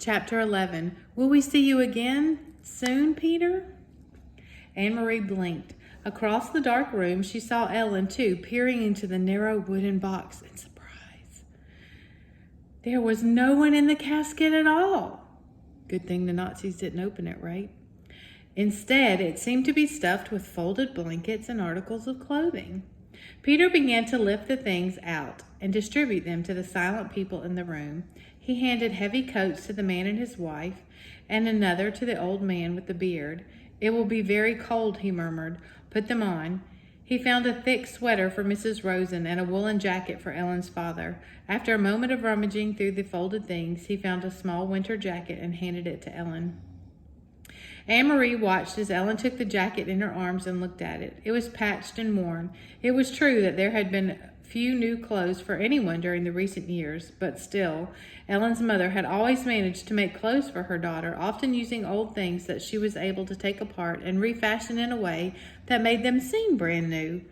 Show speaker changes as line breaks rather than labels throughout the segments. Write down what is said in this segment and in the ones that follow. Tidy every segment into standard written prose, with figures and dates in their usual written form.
Chapter 11. Will we see you again soon, Peter? Anne-Marie blinked. Across the dark room, she saw Ellen, too, peering into the narrow wooden box in surprise. There was no one in the casket at all. Good thing the Nazis didn't open it, right? Instead, it seemed to be stuffed with folded blankets and articles of clothing. Peter began to lift the things out and distribute them to the silent people in the room. He handed heavy coats to the man and his wife, and another to the old man with the beard. "It will be very cold," he murmured. "Put them on." He found a thick sweater for Mrs. Rosen and a woolen jacket for Ellen's father. After a moment of rummaging through the folded things, he found a small winter jacket and handed it to Ellen. Anne-Marie watched as Ellen took the jacket in her arms and looked at it. It was patched and worn. It was true that there had been few new clothes for anyone during the recent years, but still, Ellen's mother had always managed to make clothes for her daughter, often using old things that she was able to take apart and refashion in a way that made them seem brand new.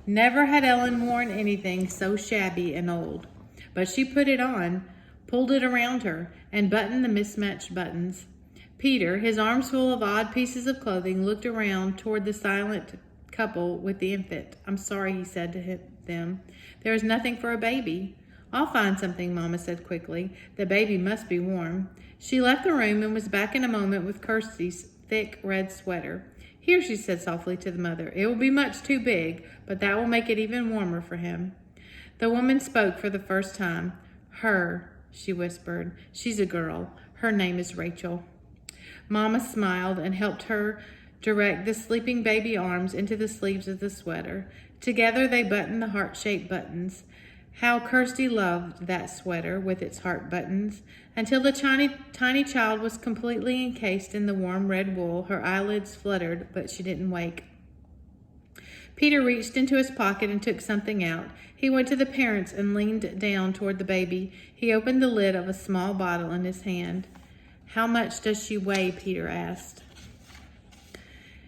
Never had Ellen worn anything so shabby and old, but she put it on, pulled it around her, and buttoned the mismatched buttons. Peter, his arms full of odd pieces of clothing, looked around toward the silent couple with the infant. "I'm sorry," he said to them. "There is nothing for a baby." "I'll find something," Mama said quickly. "The baby must be warm." She left the room and was back in a moment with Kirsty's thick red sweater. "Here," she said softly to the mother. "It will be much too big, but that will make it even warmer for him." The woman spoke for the first time. "Her," she whispered. "She's a girl. Her name is Rachel." Mama smiled and helped her direct the sleeping baby arms into the sleeves of the sweater. Together they buttoned the heart-shaped buttons. How Kirsty loved that sweater with its heart buttons. Until the tiny child was completely encased in the warm red wool, her eyelids fluttered, but she didn't wake. Peter reached into his pocket and took something out. He went to the parents and leaned down toward the baby. He opened the lid of a small bottle in his hand. "How much does she weigh?" Peter asked.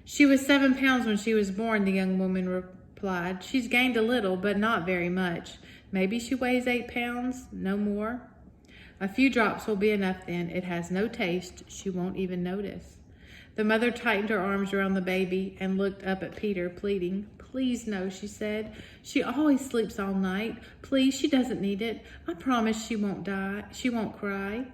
"She was 7 pounds when she was born," the young woman replied. "She's gained a little, but not very much. Maybe she weighs 8 pounds, no more." "A few drops will be enough then. It has no taste. She won't even notice." The mother tightened her arms around the baby and looked up at Peter, pleading. "Please, no," she said. "She always sleeps all night. Please, she doesn't need it. I promise she won't die. She won't cry."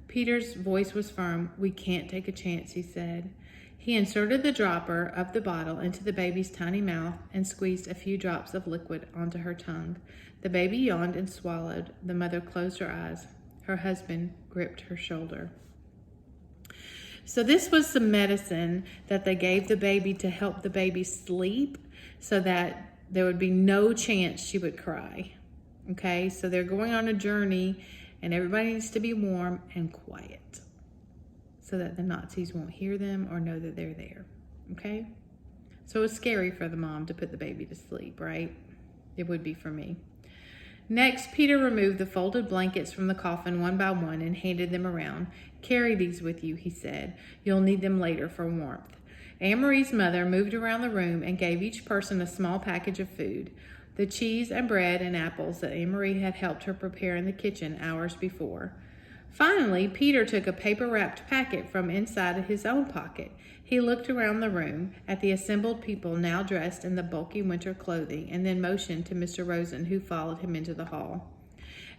Peter's voice was firm. "We can't take a chance," he said. He inserted the dropper of the bottle into the baby's tiny mouth and squeezed a few drops of liquid onto her tongue. The baby yawned and swallowed. The mother closed her eyes. Her husband gripped her shoulder. So this was some medicine that they gave the baby to help the baby sleep so that there would be no chance she would cry. Okay, so they're going on a journey and everybody needs to be warm and quiet so that the Nazis won't hear them or know that they're there. Okay? So it's scary for the mom to put the baby to sleep, right? It would be for me. Next, Peter removed the folded blankets from the coffin one by one and handed them around. "Carry these with you," he said. "You'll need them later for warmth." Anne-Marie's mother moved around the room and gave each person a small package of food. The cheese and bread and apples that Anne-Marie had helped her prepare in the kitchen hours before. Finally, Peter took a paper-wrapped packet from inside his own pocket. He looked around the room at the assembled people now dressed in the bulky winter clothing and then motioned to Mr. Rosen, who followed him into the hall.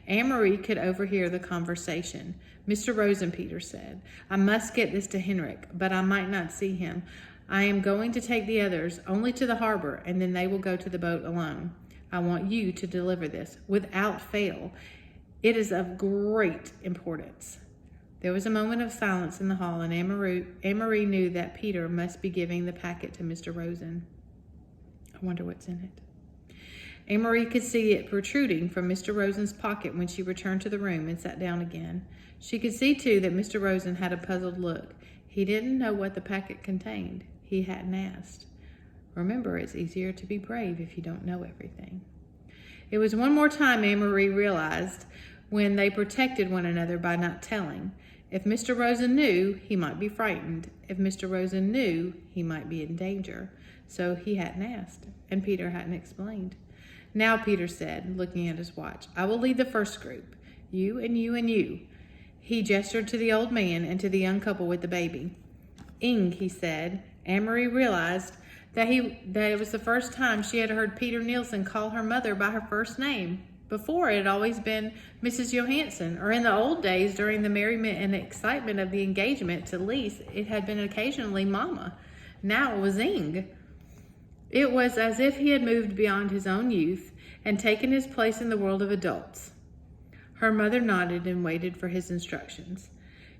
Anne-Marie could overhear the conversation. "Mr. Rosen," Peter said, "I must get this to Henrik, but I might not see him. I am going to take the others only to the harbor, and then they will go to the boat alone. I want you to deliver this without fail. It is of great importance." There was a moment of silence in the hall, and Anne-Marie knew that Peter must be giving the packet to Mr. Rosen. I wonder what's in it. Anne-Marie could see it protruding from Mr. Rosen's pocket when she returned to the room and sat down again. She could see, too, that Mr. Rosen had a puzzled look. He didn't know what the packet contained. He hadn't asked. Remember, it's easier to be brave if you don't know everything. It was one more time Anne-Marie realized when they protected one another by not telling. If Mr. Rosen knew, he might be frightened. If Mr. Rosen knew, he might be in danger. So he hadn't asked, and Peter hadn't explained. "Now," Peter said, looking at his watch, "I will lead the first group. You and you and you." He gestured to the old man and to the young couple with the baby. Ing, he said. Anne-Marie realized that it was the first time she had heard Peter Nielsen call her mother by her first name. Before, it had always been Mrs. Johansson, or in the old days, during the merriment and excitement of the engagement to Lise, it had been occasionally Mama. Now it was Ing. It was as if he had moved beyond his own youth and taken his place in the world of adults. Her mother nodded and waited for his instructions.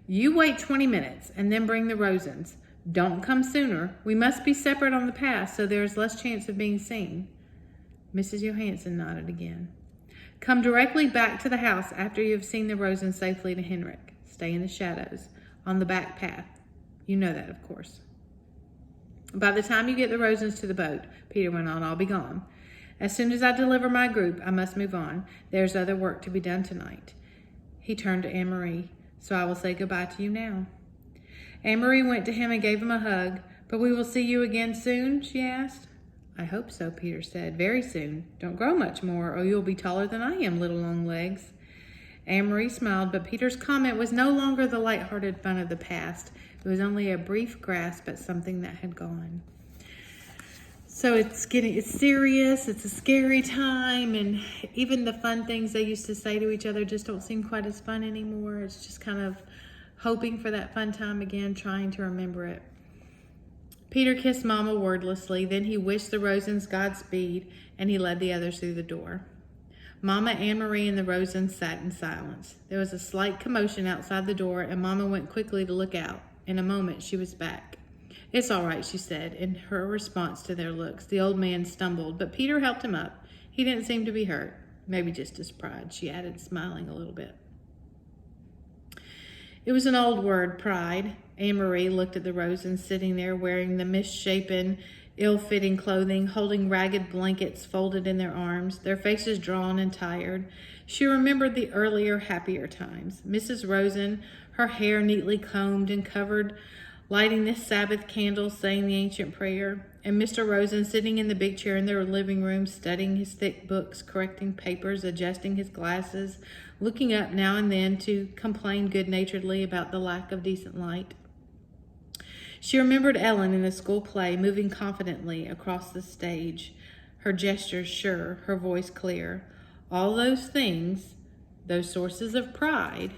You wait 20 minutes and then bring the Rosens. Don't come sooner. We must be separate on the path so there is less chance of being seen. Mrs. Johansson nodded again. Come directly back to the house after you have seen the Rosens safely to Henrik. Stay in the shadows, on the back path. You know that, of course. By the time you get the Rosens to the boat, Peter went on, I'll be gone. As soon as I deliver my group, I must move on. There's other work to be done tonight. He turned to Anne-Marie. So I will say goodbye to you now. Anne-Marie went to him and gave him a hug. But we will see you again soon, she asked. I hope so, Peter said. Very soon. Don't grow much more, or you'll be taller than I am, little long legs. Anne-Marie smiled, but Peter's comment was no longer the light-hearted fun of the past. It was only a brief grasp at something that had gone. So it's serious, it's a scary time, and even the fun things they used to say to each other just don't seem quite as fun anymore. It's just kind of hoping for that fun time again, trying to remember it. Peter kissed Mama wordlessly, then he wished the Rosens Godspeed, and he led the others through the door. Mama, Anne-Marie, and the Rosens sat in silence. There was a slight commotion outside the door, and Mama went quickly to look out. In a moment, she was back. It's all right, she said, in her response to their looks. The old man stumbled, but Peter helped him up. He didn't seem to be hurt. Maybe just his pride, she added, smiling a little bit. It was an old word, pride. Anne-Marie looked at the Rosens sitting there wearing the misshapen, ill-fitting clothing, holding ragged blankets folded in their arms, their faces drawn and tired. She remembered the earlier, happier times. Mrs. Rosen, her hair neatly combed and covered, lighting this Sabbath candle, saying the ancient prayer, and Mr. Rosen sitting in the big chair in their living room, studying his thick books, correcting papers, adjusting his glasses, looking up now and then to complain good-naturedly about the lack of decent light. She remembered Ellen in the school play, moving confidently across the stage, her gestures sure, her voice clear. All those things, those sources of pride,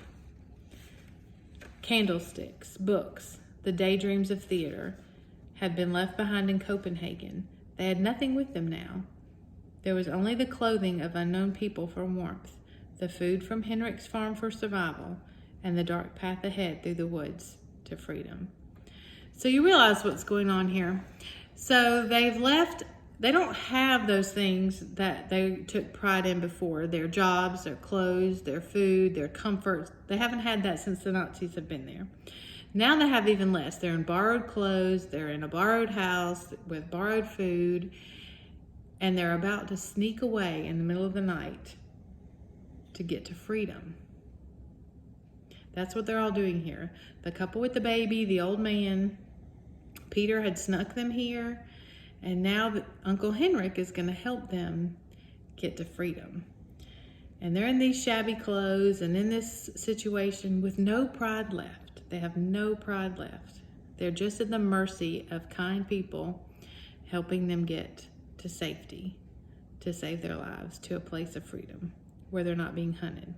candlesticks, books, the daydreams of theater, had been left behind in Copenhagen. They had nothing with them now. There was only the clothing of unknown people for warmth, the food from Henrik's farm for survival, and the dark path ahead through the woods to freedom. So you realize what's going on here. So they've left, they don't have those things that they took pride in before. Their jobs, their clothes, their food, their comforts. They haven't had that since the Nazis have been there. Now they have even less. They're in borrowed clothes, they're in a borrowed house with borrowed food, and they're about to sneak away in the middle of the night to get to freedom. That's what they're all doing here. The couple with the baby, the old man, Peter had snuck them here, and now Uncle Henrik is going to help them get to freedom. And they're in these shabby clothes and in this situation with no pride left. They have no pride left. They're just at the mercy of kind people helping them get to safety, to save their lives, to a place of freedom where they're not being hunted.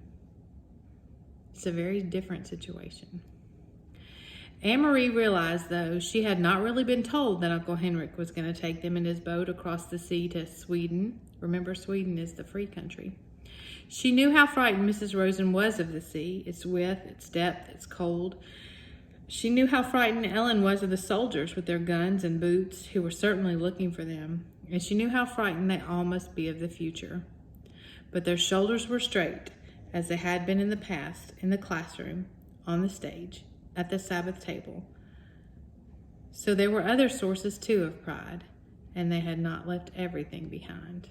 It's a very different situation. Anne-Marie realized, though, she had not really been told that Uncle Henrik was going to take them in his boat across the sea to Sweden. Remember, Sweden is the free country. She knew how frightened Mrs. Rosen was of the sea, its width, its depth, its cold. She knew how frightened Ellen was of the soldiers with their guns and boots who were certainly looking for them, and she knew how frightened they all must be of the future. But their shoulders were straight, as they had been in the past, in the classroom, on the stage, at the Sabbath table. So there were other sources, too, of pride, and they had not left everything behind.